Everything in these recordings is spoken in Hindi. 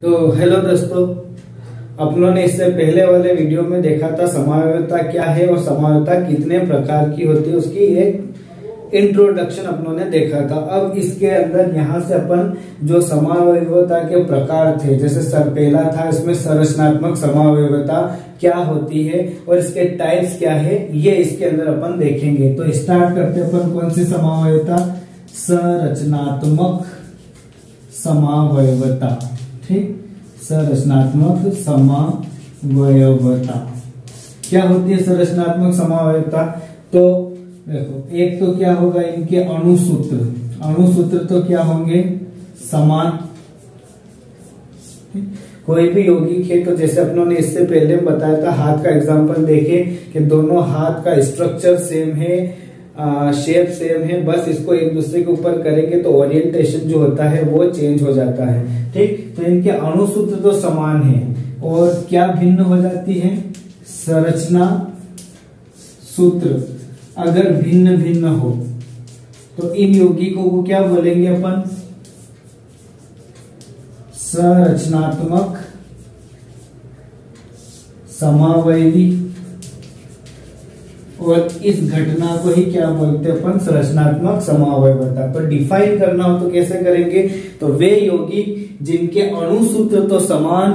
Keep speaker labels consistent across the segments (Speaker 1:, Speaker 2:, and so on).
Speaker 1: तो हेलो दोस्तों, अपनों ने इससे पहले वाले वीडियो में देखा था समावयवता क्या है और समावयवता कितने प्रकार की होती है, उसकी एक इंट्रोडक्शन अपनों ने देखा था। अब इसके अंदर यहाँ से अपन जो समावयवता के प्रकार थे, जैसे पहला था इसमें संरचनात्मक समावयवता क्या होती है और इसके टाइप्स क्या है, ये इसके अंदर अपन देखेंगे। तो स्टार्ट करते अपन कौन सी समावयवता, संरचनात्मक समावयवता। ठीक, संरचनात्मक समावयवता क्या होती है? संरचनात्मक समावयवता तो देखो, एक तो क्या होगा, इनके अणुसूत्र। अणुसूत्र तो क्या होंगे? समान। कोई भी यौगिक है तो जैसे अपनों ने इससे पहले बताया था, हाथ का एग्जांपल देखे कि दोनों हाथ का स्ट्रक्चर सेम है, शेप सेम है, बस इसको एक दूसरे के ऊपर करेंगे तो ओरिएंटेशन जो होता है वो चेंज हो जाता है। ठीक, तो इनके अणुसूत्र तो समान है और क्या भिन्न हो जाती है? संरचना सूत्र अगर भिन्न भिन्न हो तो इन यौगिकों को क्या बोलेंगे अपन? संरचनात्मक समावयवी। और इस घटना को ही क्या बोलते हैं अपन? संरचनात्मक समावयवता। तो डिफाइन करना हो तो कैसे करेंगे? तो वे यौगिक जिनके अणुसूत्र तो समान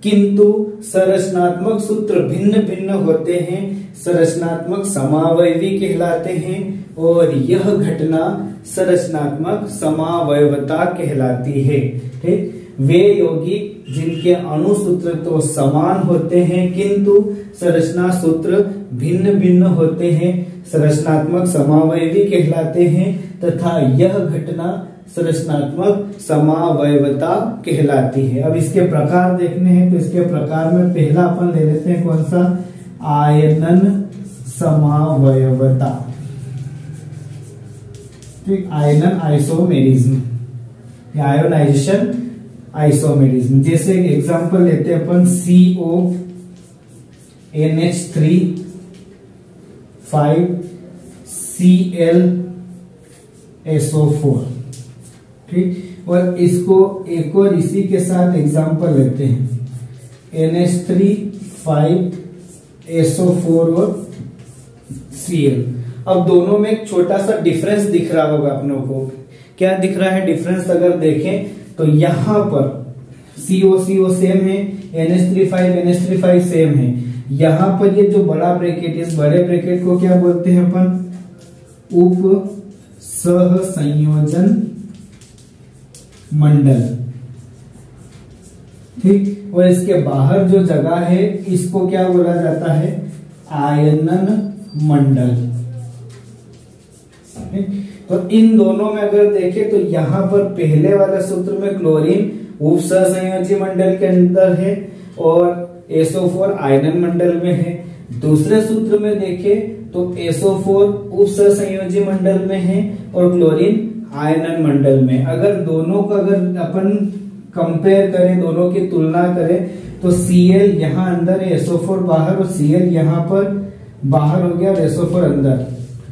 Speaker 1: किंतु संरचनात्मक सूत्र भिन्न भिन्न होते हैं, संरचनात्मक समावयवी कहलाते हैं और यह घटना संरचनात्मक समावयवता कहलाती है। ठीक, वे यौगिक जिनके अणुसूत्र तो समान होते हैं किंतु संरचना सूत्र भिन्न भिन्न होते हैं, संरचनात्मक समावयवी कहलाते हैं तथा यह घटना संरचनात्मक समावयवता कहलाती है। अब इसके प्रकार देखने हैं, तो इसके प्रकार में पहला अपन ले लेते हैं कौन सा? आयनन समावयवता। ठीक, आयनन आइसोमेरिज्म, आयोनाइजेशन आइसोमेरिज्म। जैसे एग्जांपल लेते हैं अपन CO NH3 5 Cl SO4। ठीक, और इसको एक और इसी के साथ एग्जांपल लेते हैं NH3 5 SO4 और Cl। अब दोनों में एक छोटा सा डिफरेंस दिख रहा होगा अपनों को। क्या दिख रहा है डिफरेंस? अगर देखें तो यहां पर CO सेम है, NH3 NH3 सेम है। यहां पर ये जो बड़ा ब्रैकेट, इस बड़े ब्रैकेट को क्या बोलते हैं अपन? उप सह संयोजन मंडल। ठीक, और इसके बाहर जो जगह है इसको क्या बोला जाता है? आयनन मंडल। तो इन दोनों में अगर देखें तो यहाँ पर पहले वाले सूत्र में क्लोरीन उप सहसंयोजी मंडल के अंदर है और SO4 आयनन मंडल में है। दूसरे सूत्र में देखें तो SO4 उप सहसंयोजी मंडल में है और क्लोरीन आयनन मंडल में। अगर दोनों का अगर अपन कंपेयर करें, दोनों की तुलना करें तो Cl यहाँ अंदर है, SO4 बाहर, और Cl यहाँ पर बाहर हो गया और SO4 अंदर।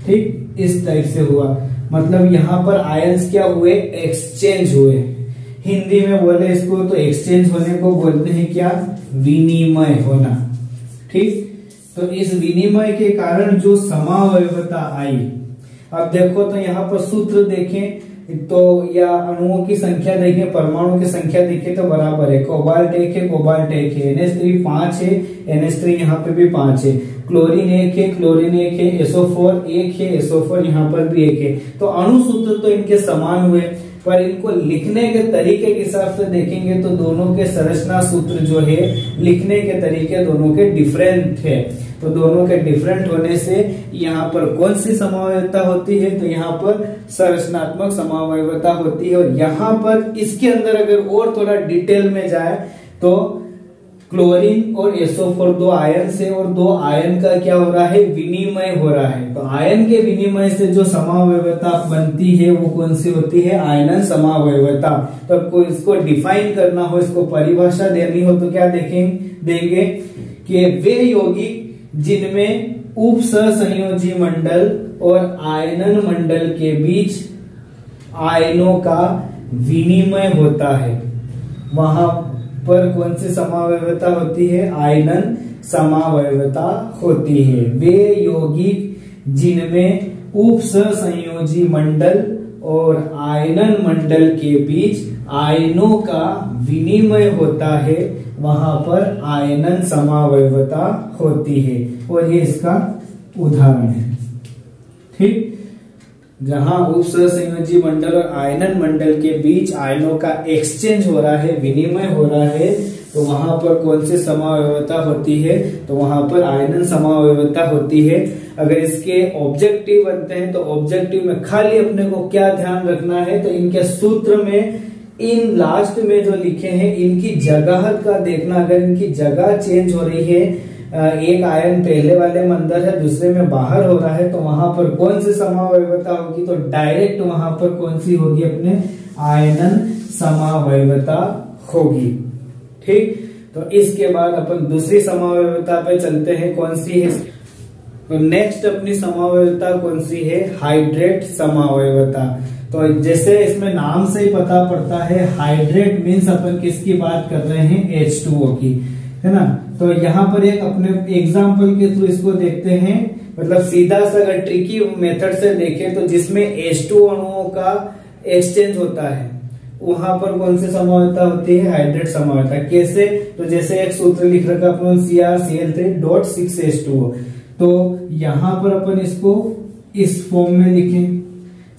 Speaker 1: ठीक, इस टाइप से हुआ। मतलब यहाँ पर आयंस क्या हुए? एक्सचेंज हुए। हिंदी में बोले इसको तो एक्सचेंज होने को बोलते हैं क्या? विनिमय होना। ठीक, तो इस विनिमय के कारण जो समावयवता आई, अब देखो तो यहाँ पर सूत्र देखें तो या अणुओं की संख्या देखें, परमाणु की संख्या देखें तो बराबर है। कोबाल्ट 1 है, कोबाल्ट 1 है, NH3 5 है, NH3 यहाँ पे भी 5 है, क्लोरीन 1 है, क्लोरीन 1 है, SO4 1 है, SO4 यहाँ पर भी 1 है। तो अणुसूत्र तो इनके समान हुए, पर इनको लिखने के तरीके के हिसाब से देखेंगे तो दोनों के संरचना सूत्र जो है, लिखने के तरीके दोनों के डिफरेंट है। तो दोनों के डिफरेंट होने से यहाँ पर कौन सी समावयवता होती है? तो यहाँ पर संरचनात्मक समावयवता होती है। और यहाँ पर इसके अंदर अगर और थोड़ा डिटेल में जाए तो क्लोरीन और SO4 दो आयन से, और दो आयन का क्या हो रहा है? विनिमय हो रहा है। तो आयन के विनिमय से जो समावयवता बनती है वो कौन सी होती है? आयनन समावयवता। तो आपको इसको डिफाइन करना हो, इसको परिभाषा देनी हो तो क्या देंगे कि वे यौगिक जिनमें उप सहसंयोजी मंडल और आयनन मंडल के बीच आयनों का विनिमय होता है, वहां पर कौन सी समावयवता होती है? आयनन समावयवता होती है। वे यौगिक जिनमें उप सहसंयोजी मंडल और आयनन मंडल के बीच आयनों का विनिमय होता है, वहां पर आयनन समावयवता होती है। और ये इसका उदाहरण है। ठीक, जहां उप सहसंयोजी मंडल और आयनन मंडल के बीच आयनों का एक्सचेंज हो रहा है, विनिमय हो रहा है, तो वहां पर कौन सी समावयवता होती है? तो वहां पर आयनन समावयवता होती है। अगर इसके ऑब्जेक्टिव बनते हैं तो ऑब्जेक्टिव में खाली अपने को क्या ध्यान रखना है? तो इनके सूत्र में इन लास्ट में जो लिखे हैं इनकी जगह का देखना। अगर इनकी जगह चेंज हो रही है, एक आयन पहले वाले में अंदर है, दूसरे में बाहर हो रहा है, तो वहां पर कौन सी समावयवता होगी? तो डायरेक्ट वहां पर कौन सी होगी? अपने आयनन समावयवता होगी। ठीक, तो इसके बाद अपन दूसरी समावयवता पे चलते हैं। कौन सी है? तो नेक्स्ट अपनी समावयवता कौन सी है? हाइड्रेट समावयवता। तो जैसे इसमें नाम से ही पता पड़ता है, हाइड्रेट मीन्स अपन किसकी बात कर रहे हैं? H2O की, है ना। तो यहाँ पर एक अपने एग्जाम्पल के थ्रू इसको देखते हैं। मतलब सीधा सा अगर ट्रिकी मेथड से देखें तो जिसमें H2 अणुओं का एक्सचेंज होता है, वहां पर कौन सी समावयवता होती है? हाइड्रेट समावयवता। कैसे? तो जैसे एक सूत्र लिख रखा अपन CrCl3.6H2O। तो यहां पर अपन इसको इस फॉर्म में लिखें।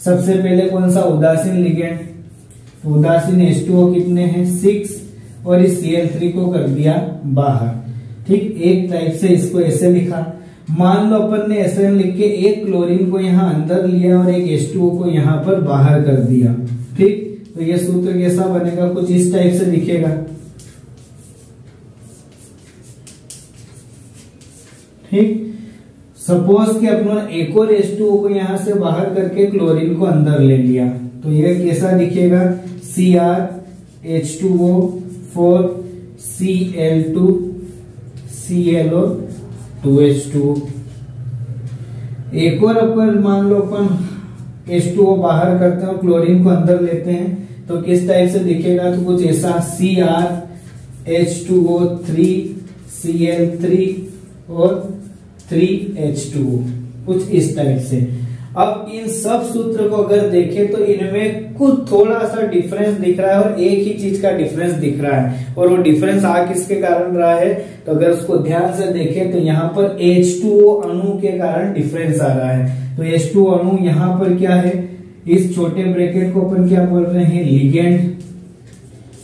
Speaker 1: सबसे पहले कौन सा? उदासीन लिगेंड। तो उदासीन H2O कितने हैं? 6, और इस Cl3 को कर दिया बाहर। ठीक, एक टाइप से इसको ऐसे लिखा। मान लो अपन ने ऐसे लिख के एक क्लोरीन को यहाँ अंदर लिया और एक H2O को यहाँ पर बाहर कर दिया। ठीक, तो ये सूत्र कैसा बनेगा? कुछ इस टाइप से दिखेगा। ठीक, सपोज कि अपन एक और H2O को यहां से बाहर करके क्लोरीन को अंदर ले लिया, तो ये कैसा दिखेगा? CrH2O 4 Cl2 Cl और 2H2O। एक और अपन मान लो अपन H2O बाहर करते हैं और क्लोरीन को अंदर लेते हैं, तो किस टाइप से दिखेगा? तो कुछ ऐसा CrH2O 3 Cl3 और 3H2O, कुछ इस टाइप से। अब इन सब सूत्र को अगर देखें तो इनमें कुछ थोड़ा सा डिफरेंस दिख रहा है और एक ही चीज का डिफरेंस दिख रहा है, और वो डिफरेंस आ किसके कारण रहा है? तो अगर उसको ध्यान से देखें तो यहाँ पर H2O अणु के कारण डिफरेंस आ रहा है। तो H2O अणु यहाँ पर क्या है? इस छोटे ब्रैकेट को अपन क्या बोल रहे हैं? लिगेंड।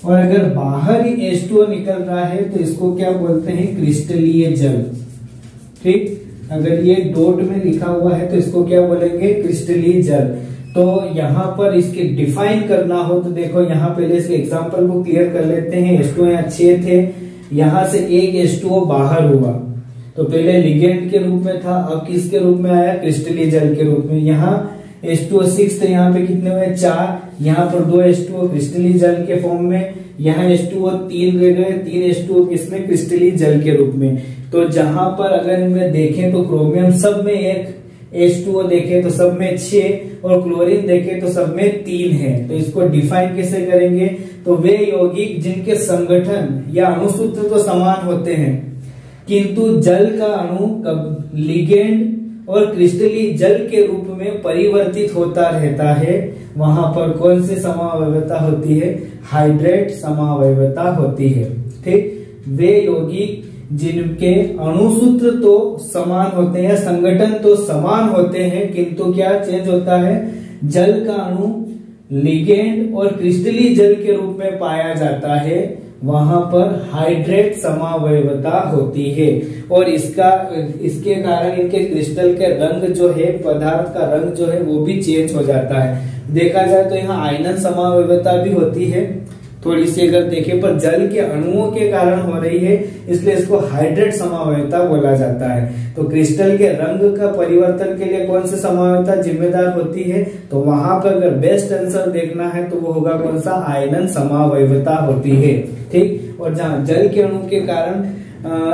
Speaker 1: और अगर बाहर ही H2O निकल रहा है तो इसको क्या बोलते हैं? क्रिस्टलीय जल। ठीक, अगर ये डॉट में लिखा हुआ है तो इसको क्या बोलेंगे? क्रिस्टलीय जल। तो यहाँ पर इसके डिफाइन करना हो तो देखो, यहाँ पहले इसके एग्जांपल को क्लियर कर लेते हैं। H2O यहाँ 6 थे, यहाँ से एक H2O बाहर हुआ, तो पहले लिगेंड के रूप में था, अब किसके रूप में आया? क्रिस्टलीय जल के रूप में। यहाँ H2O 6 थे, यहाँ पे कितने हुए? 4, यहाँ पर 2 H2O क्रिस्टलीय जल के फॉर्म में, यहाँ H2O 3 रह गए, 3 H2O किसमें? क्रिस्टलीय जल के रूप में। तो जहां पर अगर इनमें देखें तो क्रोमियम सब में एक, H2O देखें तो सब में 6, और क्लोरीन देखें तो सब में 3 है। तो इसको डिफाइन कैसे करेंगे? तो वे यौगिक जिनके संगठन या अणुसूत्र तो समान होते हैं, किंतु जल का अणु कब लिगेंड और क्रिस्टलीय जल के रूप में परिवर्तित होता रहता है, वहां पर कौन सी समावयवता होती है? हाइड्रेट समावयवता होती है। ठीक, वे यौगिक जिनके अणुसूत्र तो समान होते हैं, संगठन तो समान होते हैं, किंतु क्या चेंज होता है? जल का अणु लिगेंड और क्रिस्टलीय जल के रूप में पाया जाता है, वहां पर हाइड्रेट समावयवता होती है। और इसके कारण इनके क्रिस्टल के रंग जो है, पदार्थ का रंग जो है वो भी चेंज हो जाता है। देखा जाए तो यहाँ आयनन समावयवता भी होती है थोड़ी सी, अगर देखें, पर जल के अणुओं के कारण हो रही है, इसलिए इसको हाइड्रेट समावयवता बोला जाता है। तो क्रिस्टल के रंग का परिवर्तन के लिए कौन सी समावयवता जिम्मेदार होती है? तो वहां पर अगर बेस्ट आंसर देखना है तो वो होगा कौन सा? आयनन समावयवता होती है। ठीक, और जहाँ जल के अणु के कारण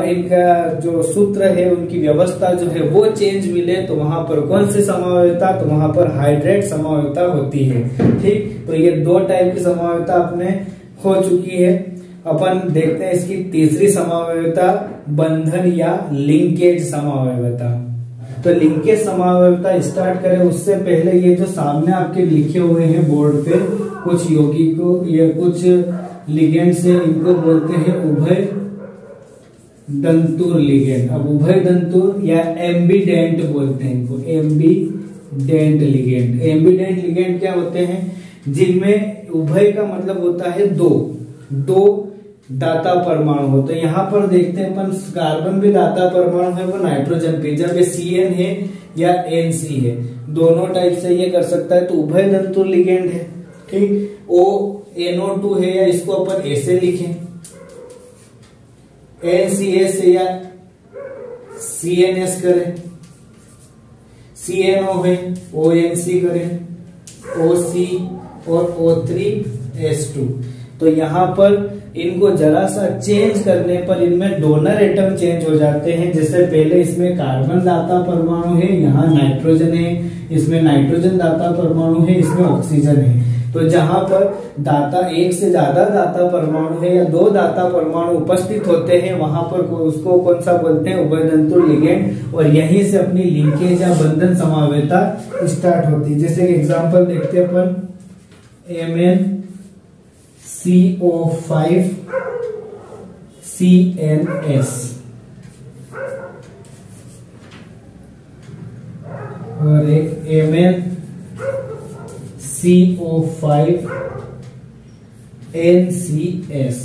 Speaker 1: इनका जो सूत्र है, उनकी व्यवस्था जो है वो चेंज मिले, तो वहां पर कौन सी समावयवता? तो वहां पर हाइड्रेट समावयवता होती है। ठीक, तो ये 2 टाइप की समावयवता अपने हो चुकी है। अपन देखते हैं इसकी तीसरी समावयवता, बंधन या लिंकेज समावयवता। तो लिंकेज समावयवता स्टार्ट करें उससे पहले ये जो सामने आपके लिखे हुए हैं बोर्ड पे कुछ यौगिकों या कुछ लिगेंड से, इनको बोलते हैं उभय दंतुर लिगेंड। अब उभय दंतुर या एम्बीडेंट बोलते हैं इनको, एम्बीडेंट लिगेंड। एम्बीडेंट लिगेंड क्या होते हैं? जिनमें उभय का मतलब होता है दो दाता परमाणु हो। तो यहाँ पर देखते हैं अपन कार्बन भी दाता परमाणु है, वो नाइट्रोजन पे, जब ये CN है या NC है, दोनों टाइप से ये कर सकता है, तो उभय दंतुर लिगेंड है। ठीक, ONO2 है या इसको अपन ऐसे लिखें, NCS है या CNS करें, CNO है ONC करें, OC और O3S2। तो यहाँ पर इनको जरा सा चेंज करने पर इनमें डोनर एटम चेंज हो जाते हैं। जैसे पहले इसमें कार्बन दाता परमाणु है, यहाँ नाइट्रोजन है, इसमें नाइट्रोजन दाता परमाणु है, इसमें ऑक्सीजन है। तो जहां पर दाता, एक से ज्यादा दाता परमाणु है या दो दाता परमाणु उपस्थित होते हैं, वहां पर उसको कौन सा बोलते हैं? उभयदंतुर लिगेंड। और यहीं से अपनी लिंकेज या बंधन समावयवता स्टार्ट होती है। जैसे एग्जाम्पल देखते हैं अपन, MnCO5 CNS और एक MnCO5 NCS।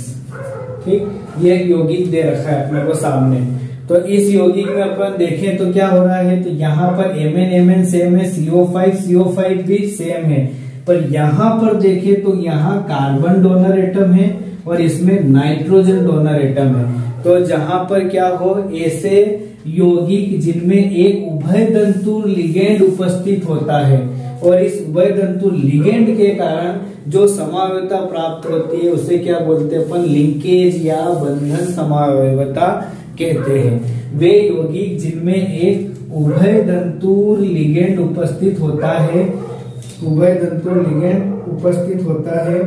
Speaker 1: ठीक, ये एक यौगिक दे रखा है अपने को सामने। तो इस यौगिक में अपन देखें तो क्या हो रहा है, तो यहाँ पर Mn सेम है, CO5 भी सेम है, पर यहाँ पर देखें तो यहाँ कार्बन डोनर एटम है और इसमें नाइट्रोजन डोनर एटम है। तो जहां पर क्या हो, ऐसे यौगिक जिनमें एक उभयदंतुर लिगेंड उपस्थित होता है और इस उभयदंतुर लिगेंड के कारण जो समावयवता प्राप्त होती है उसे क्या बोलते हैं अपन? लिंकेज या बंधन समावयवता कहते हैं। वे यौगिक जिनमें एक उभयदंतुर लिगेंड उपस्थित होता है, उभयदंतुर लिगेंड उपस्थित होता है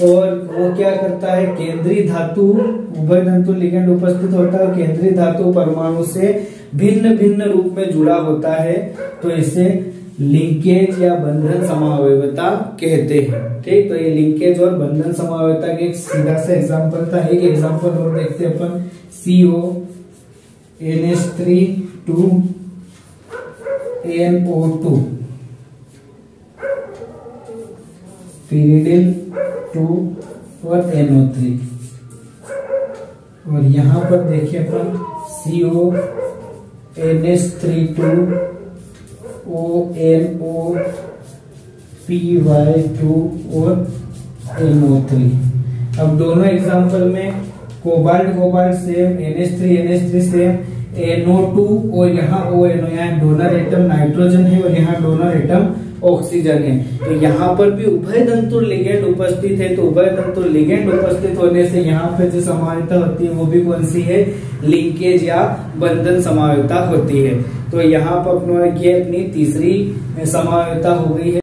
Speaker 1: और वो क्या करता है? केंद्रीय धातु, उभयदंतुर लिगेंड उपस्थित होता है और केंद्रीय धातु परमाणु से भिन्न भिन्न रूप में जुड़ा होता है, तो इसे लिंकेज या बंधन समावयवता कहते हैं। ठीक, तो ये लिंकेज और बंधन समावयवता के एक सीधा सा एग्जांपल था। एक एग्जांपल और देखते हैं अपन, CONH3 2NO2 pyridine 2 और NO3। और यहाँ पर देखिए अपन CONH3 ONOPY2 और NO3। अब दोनों एग्जांपल में cobalt same, NH3 same, NO2 और यहाँ ONO, यहाँ डोनर एटम नाइट्रोजन है और यहाँ डोनर एटम ऑक्सीजन है। तो यहाँ पर भी उभयदंतुर लिगेंड उपस्थित है। तो उभयदंतुर लिगेंड उपस्थित होने से यहाँ पे जो समावयवता होती है वो भी कौन सी है? लिंकेज या बंधन समावयवता होती है। तो यहाँ पर अपनी तीसरी समावयवता हो गई है।